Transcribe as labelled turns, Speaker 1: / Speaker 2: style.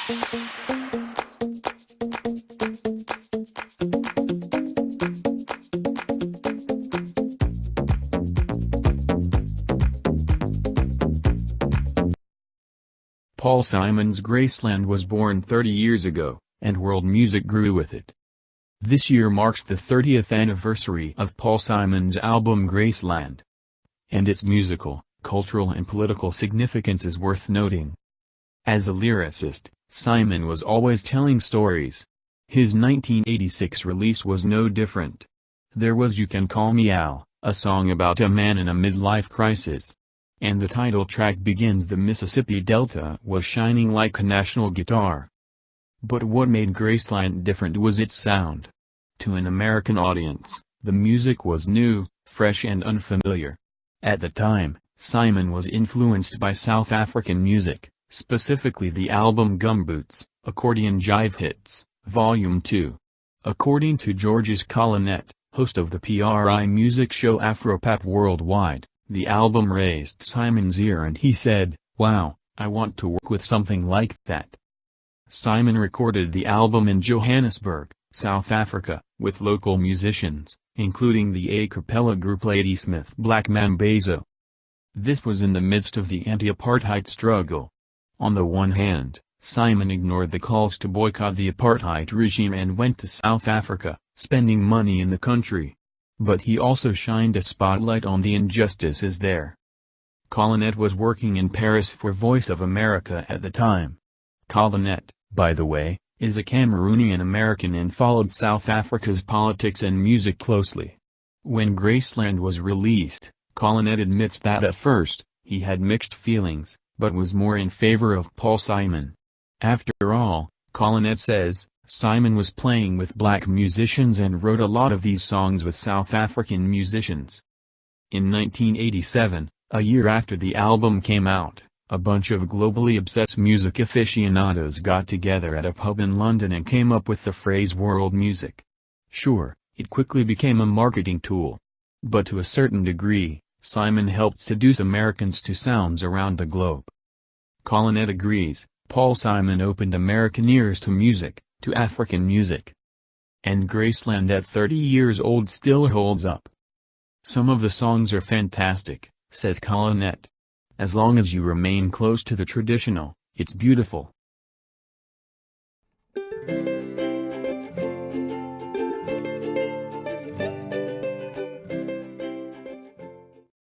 Speaker 1: Paul Simon's Graceland was born 30 years ago, and world music grew with it. This year marks the 30th anniversary of Paul Simon's album Graceland. And its musical, cultural and political significance is worth noting. As a lyricist, Simon was always telling stories. His 1986 release was no different. There was You Can Call Me Al, a song about a man in a midlife crisis. And the title track begins "The Mississippi Delta was shining like a national guitar." But what made Graceland different was its sound. To an American audience, the music was new, fresh and unfamiliar. At the time, Simon was influenced by South African music, specifically the album Gumboots, Accordion Jive Hits, Volume 2. According to Georges Collinet, host of the PRI music show Afropop Worldwide, the album raised Simon's ear and he said, "Wow, I want to work with something like that." Simon recorded the album in Johannesburg, South Africa, with local musicians, including the a cappella group Ladysmith Black Mambazo. This was in the midst of the anti-apartheid struggle. On the one hand, Simon ignored the calls to boycott the apartheid regime and went to South Africa, spending money in the country. But he also shined a spotlight on the injustices there. Collinet was working in Paris for Voice of America at the time. Collinet, by the way, is a Cameroonian American and followed South Africa's politics and music closely. When Graceland was released, Collinet admits that at first, he had mixed feelings, but was more in favor of Paul Simon. After all, Collinet says, Simon was playing with black musicians and wrote a lot of these songs with South African musicians. In 1987, a year after the album came out, a bunch of globally obsessed music aficionados got together at a pub in London and came up with the phrase world music. Sure, it quickly became a marketing tool. But to a certain degree, Simon helped seduce Americans to sounds around the globe. Collinet agrees, Paul Simon opened American ears to music, to African music. And Graceland at 30 years old still holds up. Some of the songs are fantastic, says Collinet. As long as you remain close to the traditional, it's beautiful.